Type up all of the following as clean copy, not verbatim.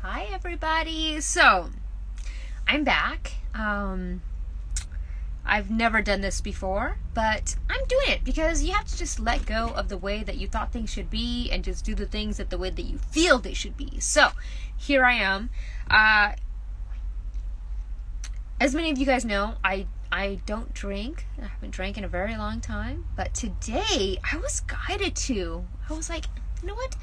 Hi everybody. So I'm back. I've never done this before, but I'm doing it because you have to just let go of the way that you thought things should be and just do the things the way that you feel they should be. So here I am. As many of you guys know, I don't drink. I haven't drank in a very long time, but today I was guided to. I was like, you know what?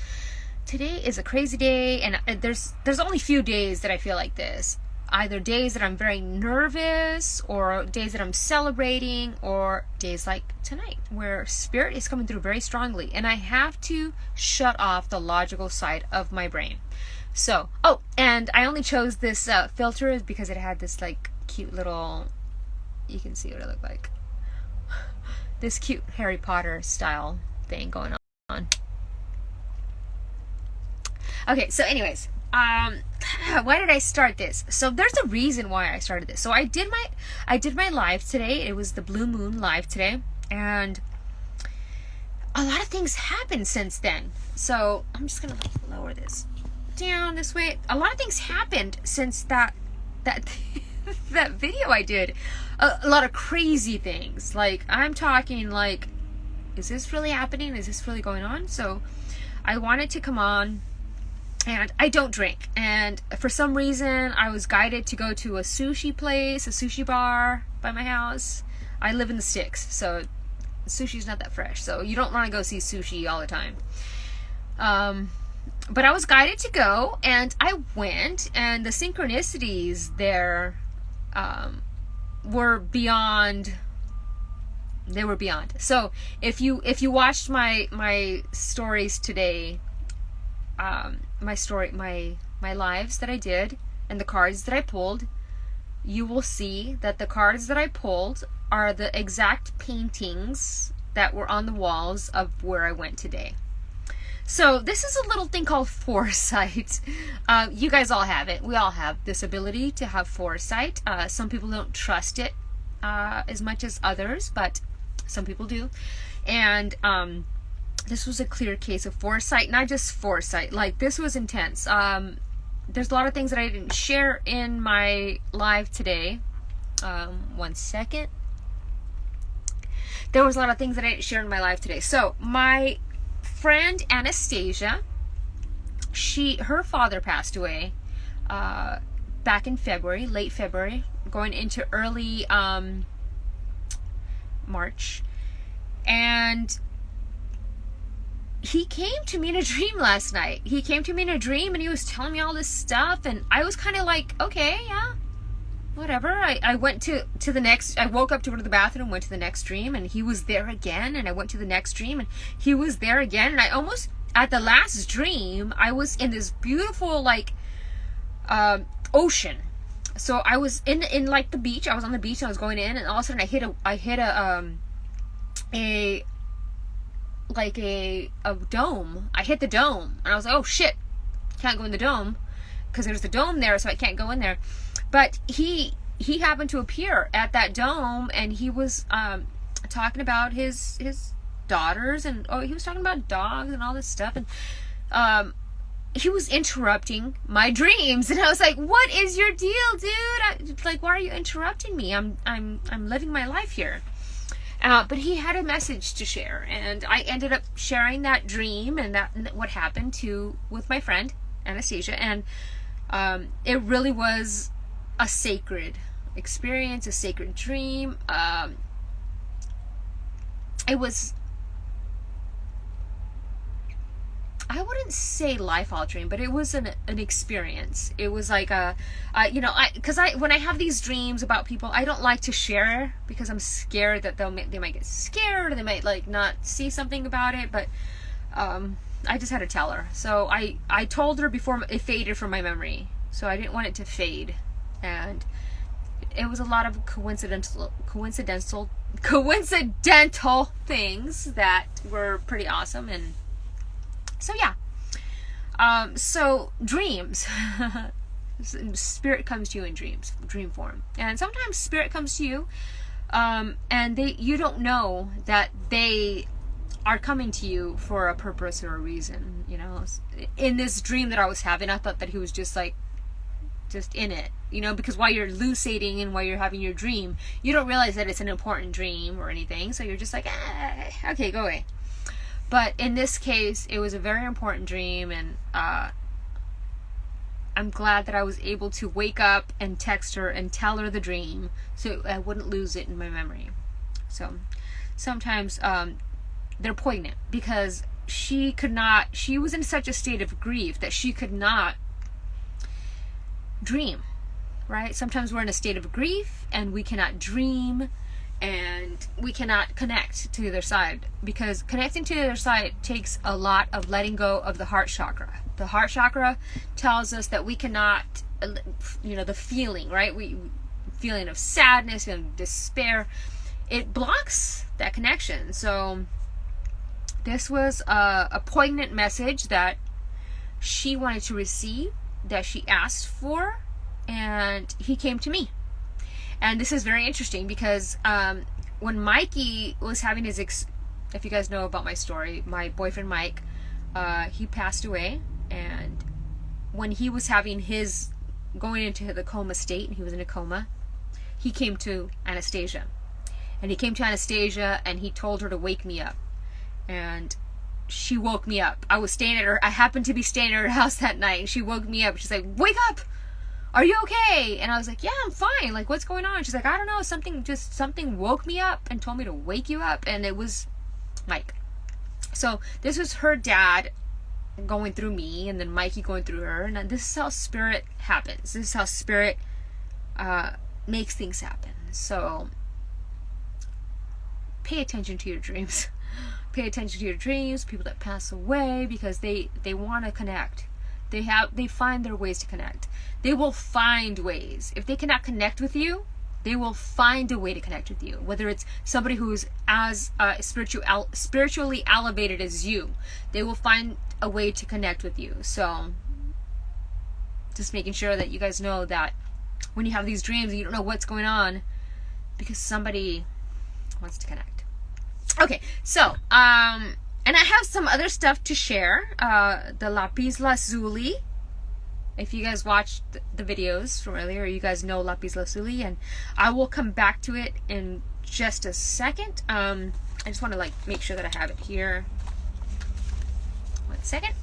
Today is a crazy day, and there's only few days that I feel like this. Either days that I'm very nervous, or days that I'm celebrating, or days like tonight where spirit is coming through very strongly, and I have to shut off the logical side of my brain. So, and I only chose this filter because it had this like cute little, you can see what it looked like, this cute Harry Potter style thing going on. Okay, so anyways, why did I start this? So there's a reason why I started this. So I did my live today. It was the Blue Moon live today, and a lot of things happened since then. So I'm just gonna lower this down this way. A lot of things happened since that that video I did. A lot of crazy things. Like, I'm talking like, is this really happening? Is this really going on? So I wanted to come on. And I don't drink. And for some reason, I was guided to go to a sushi place, a sushi bar by my house. I live in the sticks, so sushi's not that fresh. So you don't want to go see sushi all the time. But I was guided to go, and I went, and the synchronicities there were beyond. They were beyond. So if you watched my stories today, my lives that I did and the cards that I pulled, you will see that the cards that I pulled are the exact paintings that were on the walls of where I went today. So this is a little thing called foresight. You guys all have it. We all have this ability to have foresight. Some people don't trust it as much as others, but some people do. And this was a clear case of foresight, not just foresight. Like, this was intense. There's a lot of things that I didn't share in my live today. 1 second. There was a lot of things that I didn't share in my live today. So, my friend Anastasia, her father passed away back in February, late February, going into early March. And he came to me in a dream last night. He came to me in a dream, and he was telling me all this stuff, and I was kind of like, okay, yeah, whatever. I went to the next, I woke up to go to the bathroom, went to the next dream, and he was there again, and I went to the next dream, and he was there again, and I almost, at the last dream, I was in this beautiful, like, ocean. So I was in like the beach. I was on the beach, and I was going in, and all of a sudden I hit a dome. I hit the dome, and I was like, oh shit, can't go in the dome because there's the dome there, so I can't go in there. But he happened to appear at that dome, and he was talking about his daughters, and he was talking about dogs and all this stuff, and he was interrupting my dreams, and I was like, what is your deal, dude? Why are you interrupting me? I'm living my life here. But he had a message to share, and I ended up sharing that dream and what happened with my friend Anastasia, and it really was a sacred experience, a sacred dream. It was, I wouldn't say life-altering, but it was an experience. It was like when I have these dreams about people, I don't like to share because I'm scared that they might get scared, or they might like not see something about it. But I just had to tell her. So I told her before it faded from my memory. So I didn't want it to fade, and it was a lot of coincidental things that were pretty awesome. And so yeah, so dreams, spirit comes to you in dream form, and sometimes spirit comes to you, and you don't know that they are coming to you for a purpose or a reason, you know. In this dream that I was having, I thought that he was just like, just in it, you know, because while you're luciding and while you're having your dream, you don't realize that it's an important dream or anything, so you're just like, okay, go away. But in this case, it was a very important dream, and I'm glad that I was able to wake up and text her and tell her the dream so I wouldn't lose it in my memory. So sometimes they're poignant because she was in such a state of grief that she could not dream, right? Sometimes we're in a state of grief and we cannot dream and we cannot connect to the other side, because connecting to the other side takes a lot of letting go of the heart chakra. The heart chakra tells us that we cannot, you know, the feeling, right? Feeling of sadness and despair, it blocks that connection. So this was a poignant message that she wanted to receive, that she asked for, and he came to me. And this is very interesting because when Mikey was having his if you guys know about my story, my boyfriend Mike, he passed away, and when he was having his going into the coma state and he was in a coma, he came to Anastasia. And he came to Anastasia and he told her to wake me up. And she woke me up. I happened to be staying at her house that night, and she woke me up. She's like, "Wake up! Are you okay?" And I was like, "Yeah, I'm fine. Like, what's going on?" She's like, "I don't know. Something woke me up and told me to wake you up." And it was Mike. So this was her dad going through me, and then Mikey going through her. And this is how spirit happens. This is how spirit makes things happen. So pay attention to your dreams. Pay attention to your dreams, people that pass away, because they want to connect. They find their ways to connect. They will find ways. If they cannot connect with you, they will find a way to connect with you. Whether it's somebody who's as spiritually elevated as you, they will find a way to connect with you. So just making sure that you guys know that when you have these dreams and you don't know what's going on, because somebody wants to connect. Okay, so, and I have some other stuff to share. The Lapis Lazuli. If you guys watched the videos from earlier, you guys know Lapis Lazuli, and I will come back to it in just a second. I just want to make sure that I have it here. 1 second.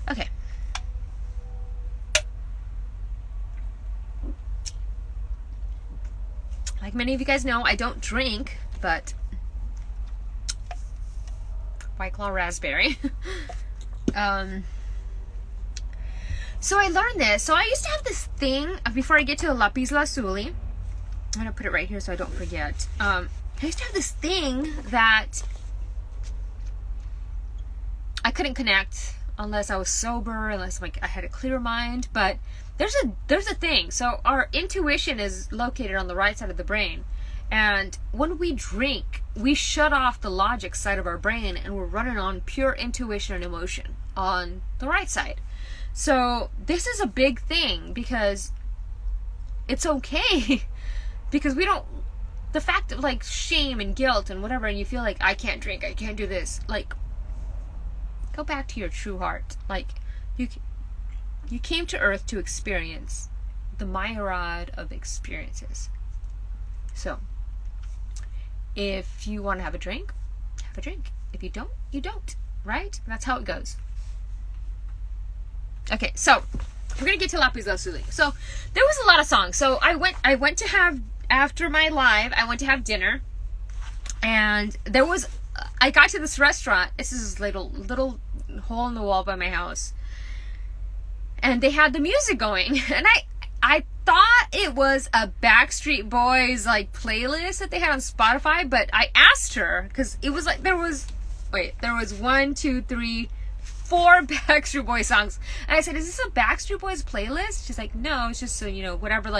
Okay. Like many of you guys know, I don't drink, but White Claw Raspberry. So I learned this. So I used to have this thing, before I get to the Lapis Lazuli, I'm going to put it right here so I don't forget. I used to have this thing that I couldn't connect unless I was sober, unless I had a clear mind, but there's a thing. So our intuition is located on the right side of the brain, and when we drink, we shut off the logic side of our brain, and we're running on pure intuition and emotion on the right side. So this is a big thing, because it's okay because we don't, the fact of shame and guilt and whatever, and you feel like I can't drink, I can't do this, go back to your true heart. You came to Earth to experience the myriad of experiences. So, if you want to have a drink, have a drink. If you don't, you don't. Right? That's how it goes. Okay, so we're gonna get to Lapis Lazuli. So there was a lot of songs. So I went to have, after my live, I went to have dinner, and I got to this restaurant. This is a little hole in the wall by my house, and they had the music going, and I thought it was a Backstreet Boys playlist that they had on Spotify, but I asked her, because it was there was 1, 2, 3, 4 Backstreet Boys songs, and I said, "Is this a Backstreet Boys playlist?" She's like, "No, it's just whatever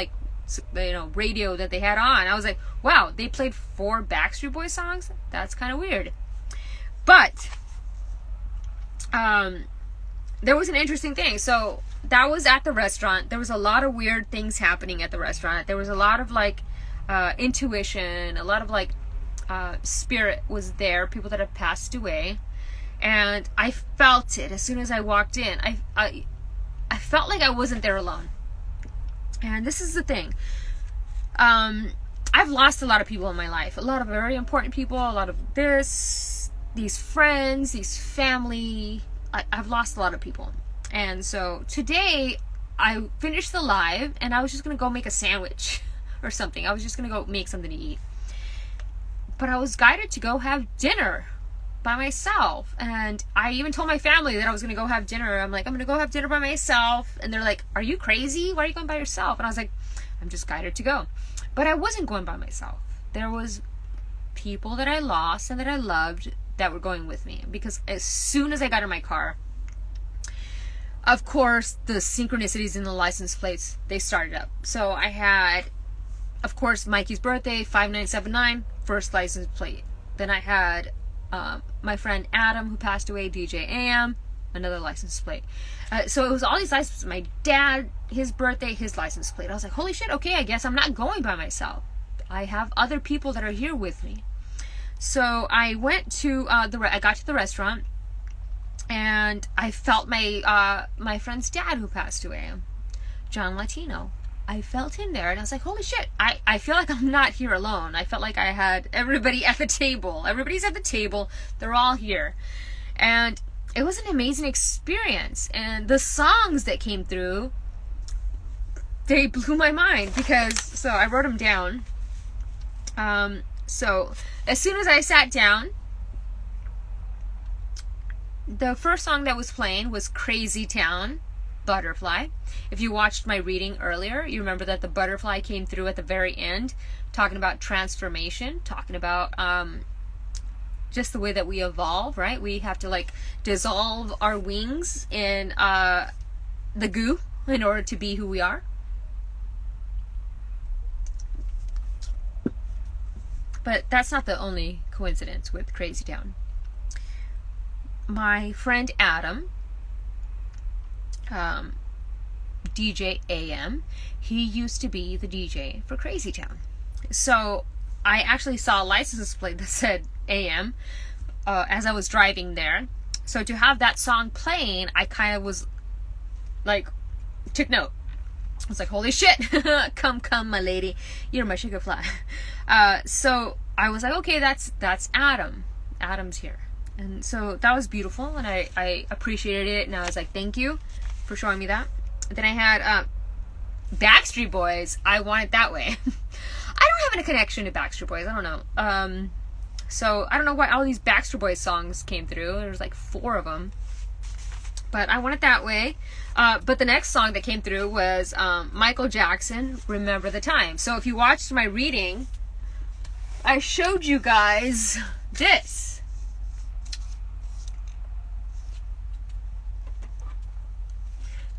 radio that they had on." I was like, "Wow, they played 4 Backstreet Boys songs? That's kind of weird." But there was an interesting thing. So that was at the restaurant. There was a lot of weird things happening at the restaurant. There was a lot of like intuition, a lot of like spirit was there, people that have passed away. And I felt it as soon as I walked in. I felt like I wasn't there alone. And this is the thing. I've lost a lot of people in my life. A lot of very important people. A lot of these friends, these family. I've lost a lot of people. And so today, I finished the live, and I was just going to go make a sandwich or something. I was just going to go make something to eat. But I was guided to go have dinner by myself. And I even told my family that I was going to go have dinner. I'm like, I'm going to go have dinner by myself. And they're like, are you crazy? Why are you going by yourself? And I was like, I'm just guided to go. But I wasn't going by myself. There was people that I lost and that I loved that were going with me. Because as soon as I got in my car, of course, the synchronicities in the license plates, they started up. So I had, of course, Mikey's birthday, 5979, first license plate. Then I had my friend Adam, who passed away, DJ AM, another license plate. So it was all these licenses. My dad, his birthday, his license plate. I was like, holy shit, okay, I guess I'm not going by myself. I have other people that are here with me. So I went to I got to the restaurant, and I felt my friend's dad who passed away, John Latino. I felt him there, and I was like, holy shit, I feel like I'm not here alone. I felt like I had everybody at the table. Everybody's at the table. They're all here. And it was an amazing experience. And the songs that came through, they blew my mind so I wrote them down. So as soon as I sat down, the first song that was playing was Crazytown, Butterfly. If you watched my reading earlier, you remember that the butterfly came through at the very end, talking about transformation, talking about just the way that we evolve, right? We have to like dissolve our wings in the goo in order to be who we are. But that's not the only coincidence with Crazytown. My friend Adam, DJ AM, he used to be the DJ for Crazytown. So I actually saw a license plate that said AM as I was driving there. So to have that song playing, I kind of was like, took note. I was like, holy shit, come, my lady, you're my sugar fly. So I was like, okay, that's Adam. Adam's here. And so that was beautiful, and I appreciated it, and I was like, thank you for showing me that. Then I had Backstreet Boys. I Want It That Way. I don't have any connection to Backstreet Boys. I don't know. So I don't know why all these Backstreet Boys songs came through. There was like 4 of them. But I Want It That Way. But the next song that came through was Michael Jackson, Remember the Time. So if you watched my reading, I showed you guys this.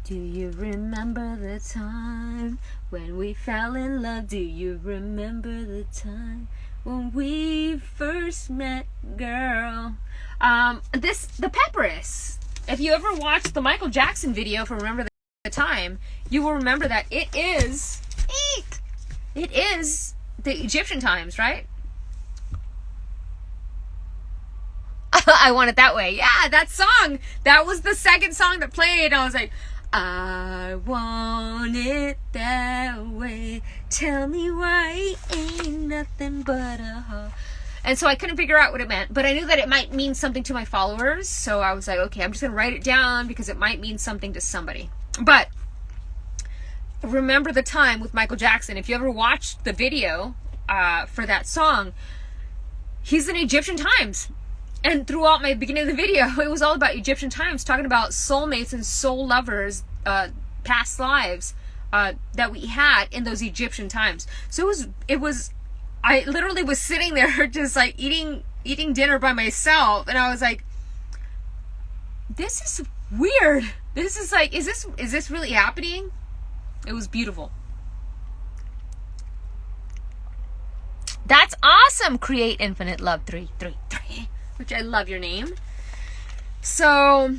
Do you remember the time when we fell in love? Do you remember the time when we first met, girl? The Pepperess. If you ever watched the Michael Jackson video for Remember the Time, you will remember that it is the Egyptian times, right? I Want It That Way. Yeah, that song. That was the second song that played. I was like, I want it that way. Tell me why it ain't nothing but a heart. And so I couldn't figure out what it meant, but I knew that it might mean something to my followers. So I was like, okay, I'm just going to write it down because it might mean something to somebody. But Remember the Time with Michael Jackson. If you ever watched the video for that song, he's in Egyptian times. And throughout my beginning of the video, it was all about Egyptian times, talking about soulmates and soul lovers, past lives that we had in those Egyptian times. So I literally was sitting there just like eating dinner by myself, and I was like, this is weird. This is like, is this really happening? It was beautiful. That's awesome. Create Infinite Love 333. Which I love your name. So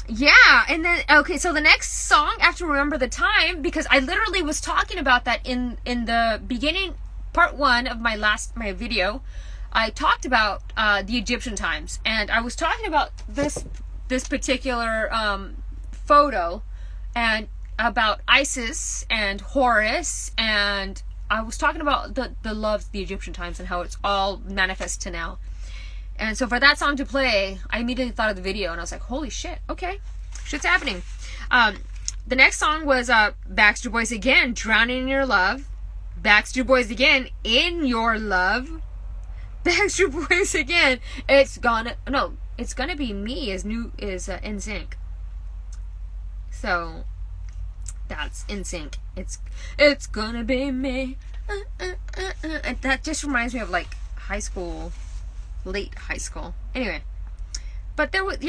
Yeah, and then okay, so the next song after Remember the Time, because I literally was talking about that in the beginning, part 1 of my video. I talked about the Egyptian times, and I was talking about this particular photo, and about Isis and Horus, and I was talking about the love of the Egyptian times and how it's all manifest to now. And so for that song to play, I immediately thought of the video, and I was like, holy shit, okay, shit's happening. The next song was Backstreet Boys again, Drowning in Your Love. Backstreet Boys again, In Your Love. Backstreet Boys again, It's Gonna Be Me is NSYNC. So that's NSYNC. It's gonna be me. And that just reminds me of like high school, late high school. Anyway, but there was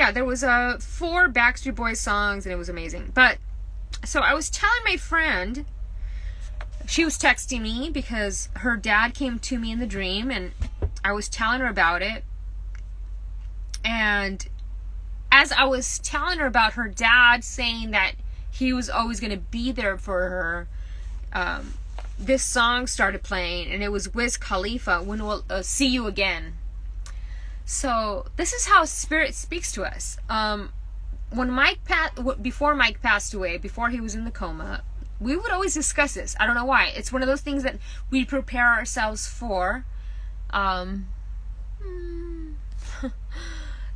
4 Backstreet Boys songs, and it was amazing. But so I was telling my friend, she was texting me because her dad came to me in the dream, and I was telling her about it. And as I was telling her about her dad saying that he was always going to be there for her, this song started playing, and it was Whiz Khalifa, When We'll See You Again. So this is how Spirit speaks to us. Before Mike passed away, before he was in the coma, we would always discuss this. I don't know why. It's one of those things that we prepare ourselves for. One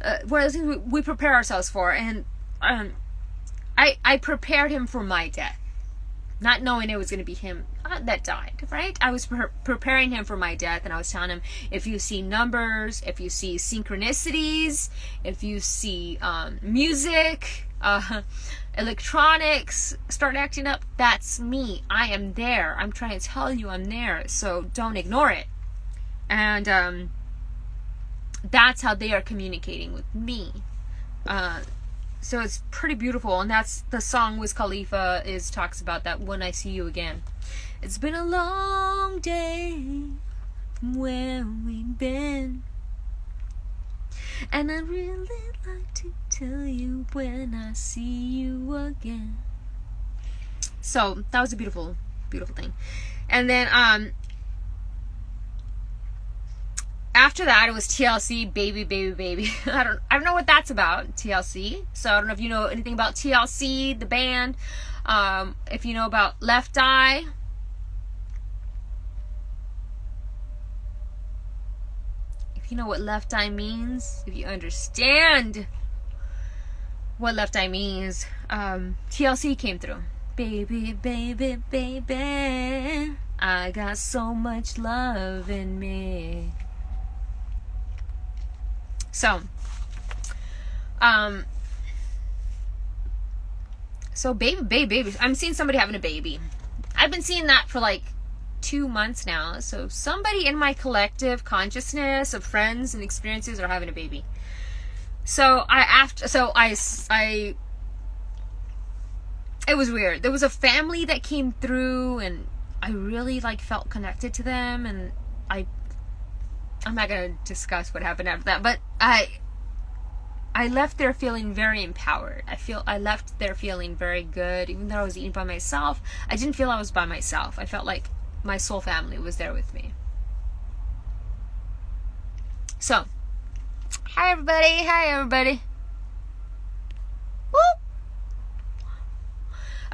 of those things we prepare ourselves for, and I prepared him for my death, not knowing it was going to be him that died, right? I was preparing him for my death, and I was telling him, if you see numbers, if you see synchronicities, if you see music, electronics start acting up, that's me. I am there. I'm trying to tell you I'm there, so don't ignore it. And that's how they are communicating with me. So it's pretty beautiful, and that's the song Wiz Khalifa talks about that, When I See You Again. It's been a long day from where we've been, and I'd really like to tell you when I see you again. So that was a beautiful, beautiful thing. And then after that, it was TLC, Baby, Baby, Baby. I don't know what that's about, TLC. So I don't know if you know anything about TLC, the band. If you know about Left Eye. If you know what Left Eye means, if you understand what Left Eye means, TLC came through. Baby, baby, baby, I got so much love in me. So, baby, baby, baby. I'm seeing somebody having a baby. I've been seeing that for like 2 months now. So somebody in my collective consciousness of friends and experiences are having a baby. So it was weird. There was a family that came through, and I really like felt connected to them, and I'm not going to discuss what happened after that, but I left there feeling very empowered. I left there feeling very good. Even though I was eating by myself, I didn't feel I was by myself. I felt like my soul family was there with me. So, hi everybody. Woo!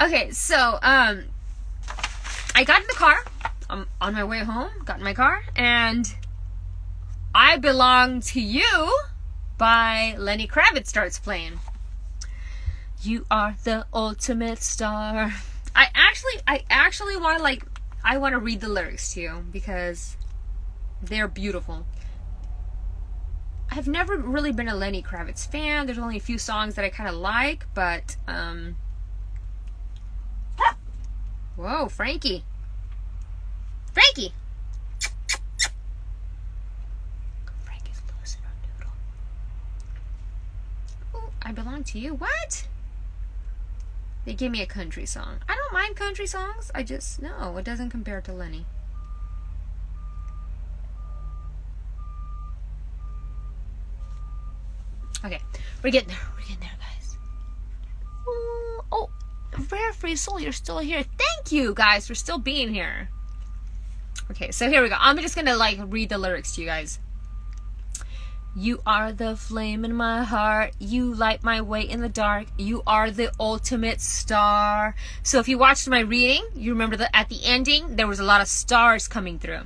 Okay, so, I got in the car. I'm on my way home, got in my car, and I Belong to You by Lenny Kravitz starts playing. You are the ultimate star. I actually want to read the lyrics to you because they're beautiful. I've never really been a Lenny Kravitz fan. There's only a few songs that I kind of like, but whoa, Frankie. I Belong to You. What? They gave me a country song. I don't mind country songs. No, it doesn't compare to Lenny. Okay, we're getting there, guys. rare free soul, you're still here. Thank you guys for still being here. Okay, so here we go. I'm just gonna like read the lyrics to you guys. You are the flame in my heart. You light my way in the dark. You are the ultimate star. So if you watched my reading, you remember that at the ending, there was a lot of stars coming through.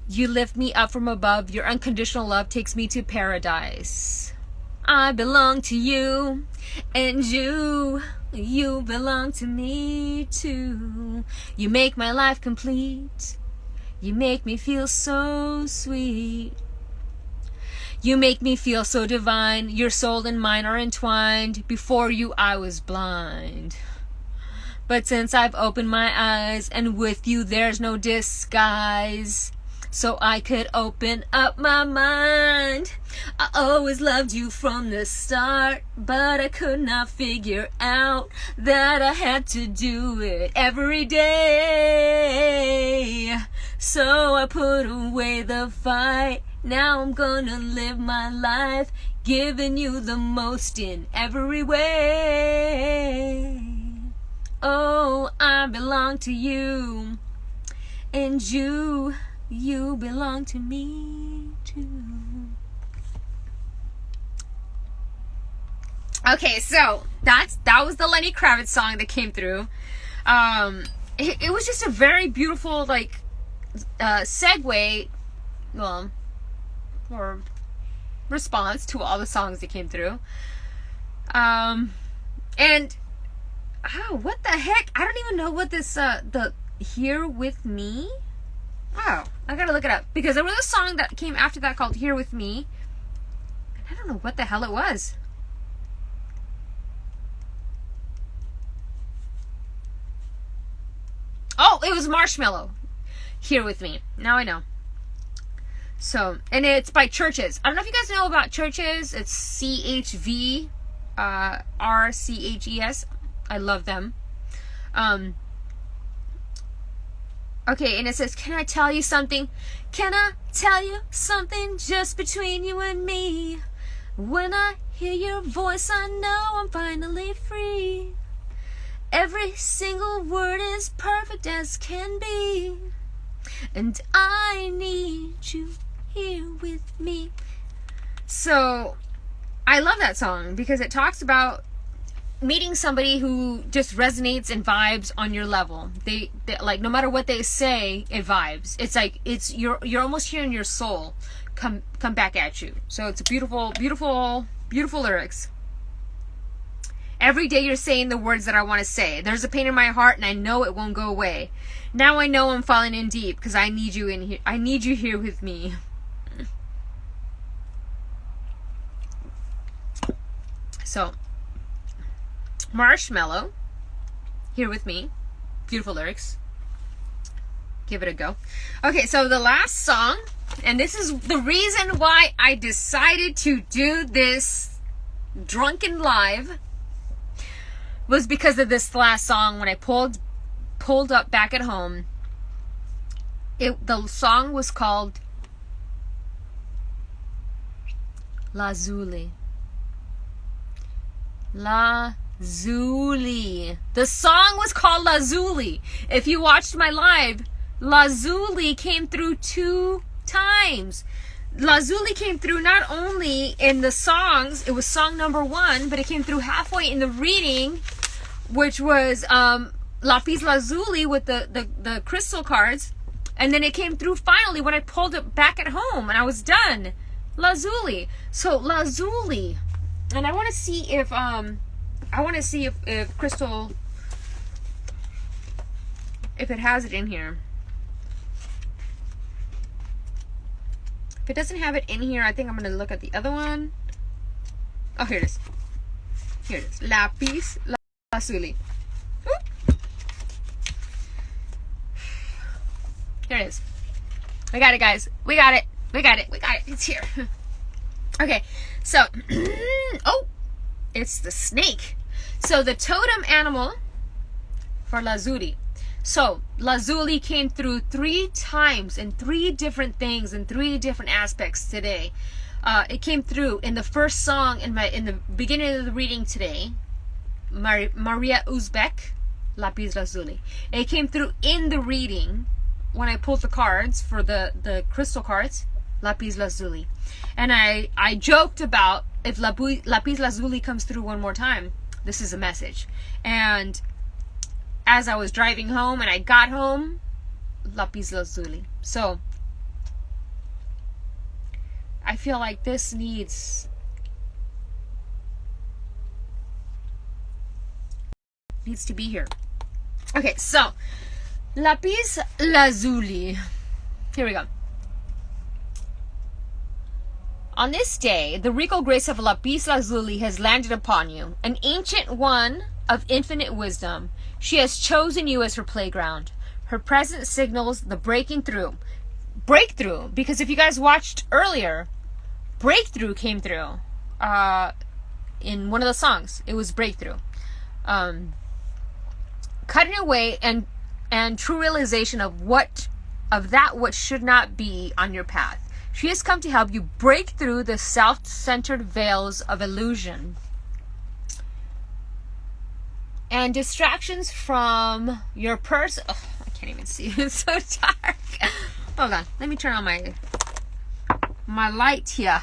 You lift me up from above. Your unconditional love takes me to paradise. I belong to you, and you belong to me too. You make my life complete. You make me feel so sweet. You make me feel so divine. Your soul and mine are entwined. Before you I was blind, but since I've opened my eyes, and with you there's no disguise, so I could open up my mind. I always loved you from the start, but I could not figure out that I had to do it every day. So I put away the fight. Now I'm gonna live my life, giving you the most in every way. Oh, I belong to you, and you belong to me too. Okay, so that was the Lenny Kravitz song that came through. It was just a very beautiful like segue, well, or response to all the songs that came through. And what the heck? I don't even know what this the Here With Me. Oh, I gotta look it up, because there was a song that came after that called Here With Me, and I don't know what the hell it was. Oh, it was Marshmello. Here With Me. Now I know. So, and it's by Churches. I don't know if you guys know about Churches. It's CHV RCHES. I love them. Okay, and it says, can I tell you something? Can I tell you something just between you and me? When I hear your voice, I know I'm finally free. Every single word is perfect as can be, and I need you here with me. So I love that song because it talks about meeting somebody who just resonates and vibes on your level. They like, no matter what they say, it vibes. It's like you're almost hearing your soul come back at you. So it's a beautiful lyrics. Every day you're saying the words that I want to say. There's a pain in my heart and I know it won't go away. Now I know I'm falling in deep because I need you in here. I need you here with me. So, Marshmello, Here With Me. Beautiful lyrics. Give it a go. Okay, so the last song, and this is the reason why I decided to do this Drunken live, was because of this last song. When I pulled up back at home, the song was called Lazuli. Lazuli. The song was called Lazuli. If you watched my live, Lazuli came through 2 times. Lazuli came through not only in the songs, it was song number 1, but it came through halfway in the reading, which was Lapis Lazuli with the crystal cards. And then it came through finally when I pulled it back at home and I was done. Lazuli. So Lazuli. And I want to see if if Crystal, if it has it in here. If it doesn't have it in here, I think I'm going to look at the other one. Oh, here it is. Here it is. Lapis Lazuli. Whoop. Here it is. We got it, guys. We got it. It's here. Okay, so, oh, it's the snake. So the totem animal for Lazuli. So Lazuli came through 3 times in 3 different things and 3 different aspects today. It came through in the first song in the beginning of the reading today. Maria Uzbek, Lapis Lazuli. It came through in the reading when I pulled the cards for the crystal cards, Lapis Lazuli. And I joked about, if Lapis Lazuli comes through one more time, this is a message. And as I was driving home and I got home, Lapis Lazuli. So I feel like this needs to be here. Okay, so Lapis Lazuli. Here we go. On this day, the regal grace of Lapis Lazuli has landed upon you, an ancient one of infinite wisdom. She has chosen you as her playground. Her presence signals the breakthrough, because if you guys watched earlier, breakthrough came through in one of the songs. It was breakthrough. Cutting away and true realization of that which should not be on your path. She has come to help you break through the self-centered veils of illusion and distractions from your person. Oh, I can't even see. It's so dark. Hold on. Let me turn on my light here.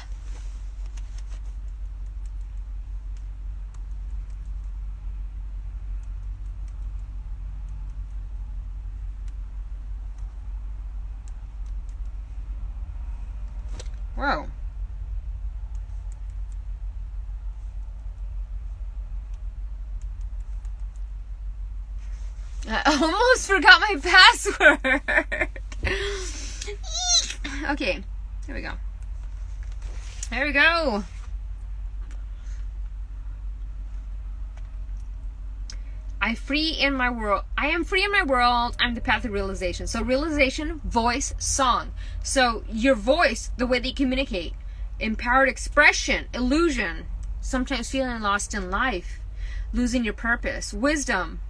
Whoa. I almost forgot my password. Okay, here we go. There we go. I am free in my world. I'm the path of realization. So realization, voice, song. So your voice, the way they communicate, empowered expression, illusion, sometimes feeling lost in life, losing your purpose, wisdom,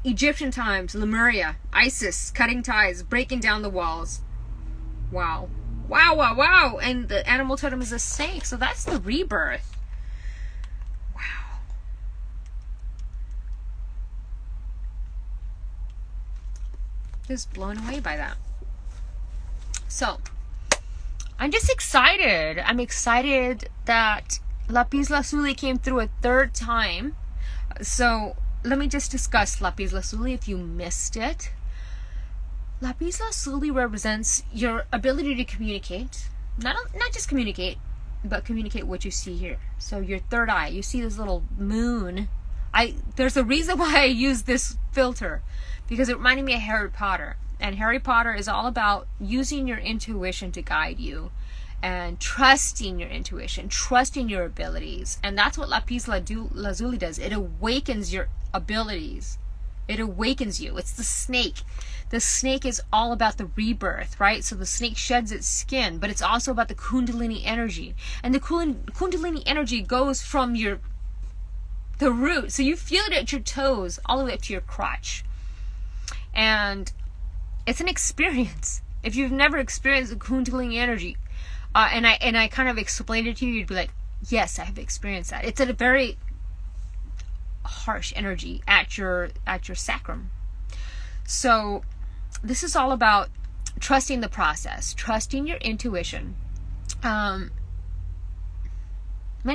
Egyptian times, Lemuria, Isis, cutting ties, breaking down the walls. Wow. Wow, wow, wow. And the animal totem is a snake. So that's the rebirth. Just blown away by that. So I'm just excited. I'm excited that Lapis Lazuli came through a third time. So let me just discuss Lapis Lazuli if you missed it. Lapis Lazuli represents your ability to communicate. Not just communicate, but communicate what you see here. So your third eye. You see this little moon. There's a reason why I use this filter. Because it reminded me of Harry Potter. And Harry Potter is all about using your intuition to guide you. And trusting your intuition. Trusting your abilities. And that's what Lapis Lazuli does. It awakens your abilities. It awakens you. It's the snake. The snake is all about the rebirth, right? So the snake sheds its skin. But it's also about the Kundalini energy. And the Kundalini energy goes from the root. So you feel it at your toes all the way up to your crotch. And it's an experience. If you've never experienced the Kundalini energy, and I kind of explained it to you, you'd be like, yes, I have experienced that. It's a very harsh energy at your sacrum. So this is all about trusting the process, trusting your intuition. Many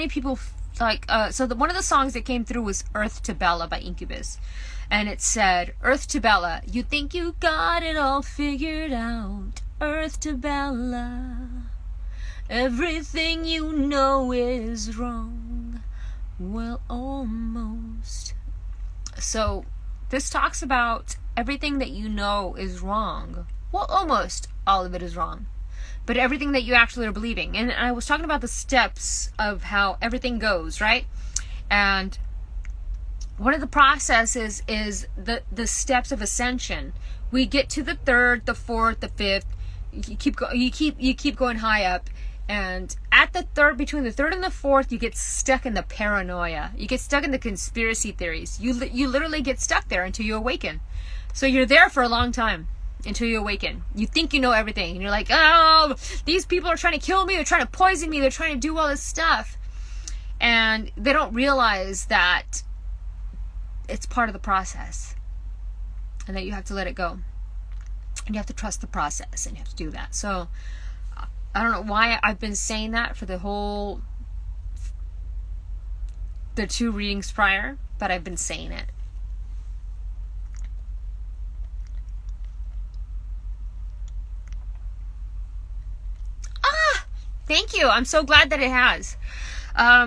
people one of the songs that came through was Earth to Bella by Incubus. And it said, Earth to Bella, you think you got it all figured out. Earth to Bella, everything you know is wrong. Well, almost. So this talks about everything that you know is wrong. Well, almost all of it is wrong. But everything that you actually are believing. And I was talking about the steps of how everything goes, right? And one of the processes is the steps of ascension. We get to the third, the fourth, the fifth. You keep going high up, and at the third, between the third and the fourth, you get stuck in the paranoia. You get stuck in the conspiracy theories. You literally get stuck there until you awaken. So you're there for a long time until you awaken. You think you know everything, and you're like, oh, these people are trying to kill me. They're trying to poison me. They're trying to do all this stuff. And they don't realize that it's part of the process and that you have to let it go. And you have to trust the process and you have to do that. So I don't know why I've been saying that for the 2 readings prior, but I've been saying it. Thank you. I'm so glad that it has. I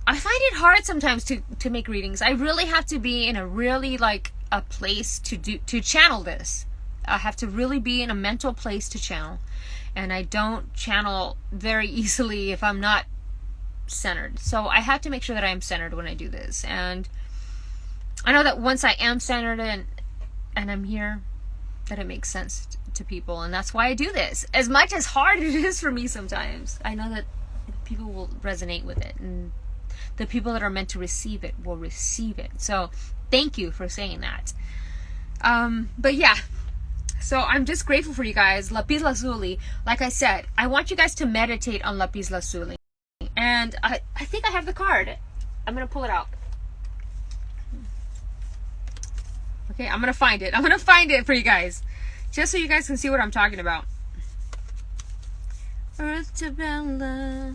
find it hard sometimes to make readings. I really have to be in a really like a place to channel this. I have to really be in a mental place to channel. And I don't channel very easily if I'm not centered. So I have to make sure that I am centered when I do this. And I know that once I am centered and I'm here, that it makes sense to people, and that's why I do this. As much as hard it is for me sometimes, I know that people will resonate with it, and the people that are meant to receive it will receive it. So thank you for saying that. But yeah, so I'm just grateful for you guys. Lapis Lazuli, like I said, I want you guys to meditate on Lapis Lazuli, and I think I have the card. I'm gonna pull it out. Okay, I'm gonna find it. I'm gonna find it for you guys, just so you guys can see what I'm talking about. Earth to Bella,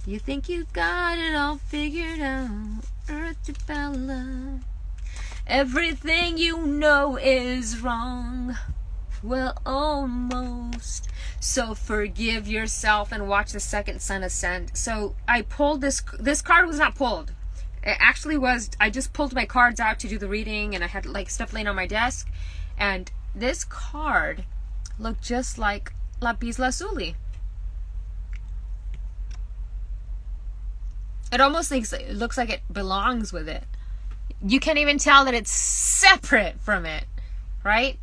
you think you got it all figured out. Earth to Bella, everything you know is wrong. Well, almost. So forgive yourself and watch the second sun ascend. So I pulled this. This card was not pulled. It actually was, I just pulled my cards out to do the reading, and I had like stuff laying on my desk, and this card looked just like Lapis Lazuli. It almost looks like it belongs with it. You can't even tell that it's separate from it, right?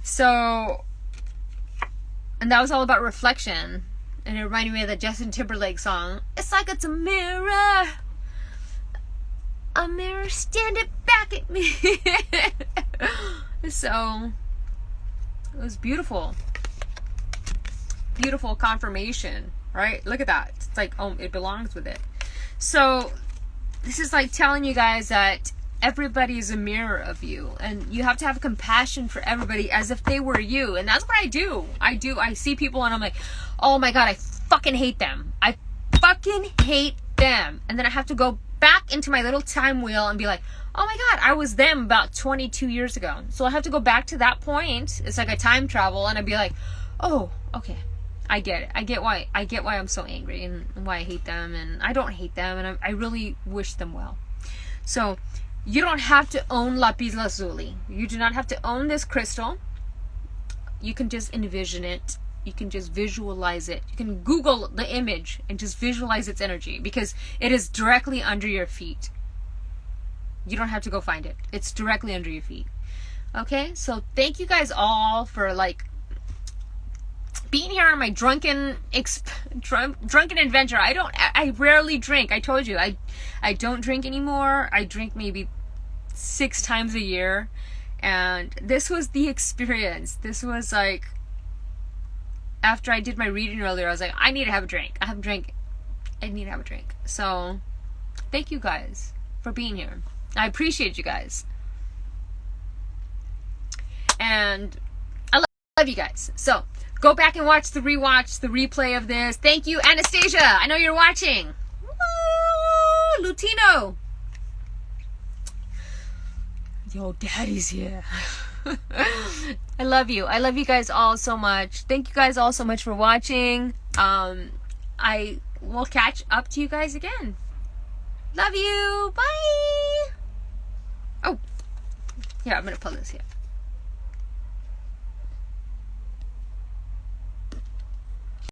So, and that was all about reflection, and it reminded me of the Justin Timberlake song, "It's like it's a mirror. A mirror, stand it back at me." So it was beautiful. Beautiful confirmation, right? Look at that. It's like, oh, it belongs with it. So this is like telling you guys that everybody is a mirror of you, and you have to have compassion for everybody as if they were you. And that's what I do. I see people and I'm like, oh my God, I fucking hate them. I fucking hate them. And then I have to go back into my little time wheel and be like, oh my God, I was them about 22 years ago. So I have to go back to that point. It's like a time travel, and I'd be like, oh, okay, I get it. I get why I'm so angry and why I hate them. And I don't hate them, and I really wish them well. So you don't have to own Lapis Lazuli. You do not have to own this crystal. You can just envision it. You can just visualize it. You can Google the image and just visualize its energy, because it is directly under your feet. You don't have to go find it. It's directly under your feet. Okay, so thank you guys all for like being here on my drunken adventure. I rarely drink. I told you I don't drink anymore. I drink maybe 6 times a year, and this was the experience. This was like, after I did my reading earlier, I was like, I need to have a drink. I need to have a drink. So thank you guys for being here. I appreciate you guys. And I love you guys. So go back and watch the replay of this. Thank you, Anastasia. I know you're watching. Woo! Lutino. Yo, daddy's here. I love you. I love you guys all so much. Thank you guys all so much for watching. I will catch up to you guys again. Love you. Bye. Oh, yeah, I'm going to pull this here.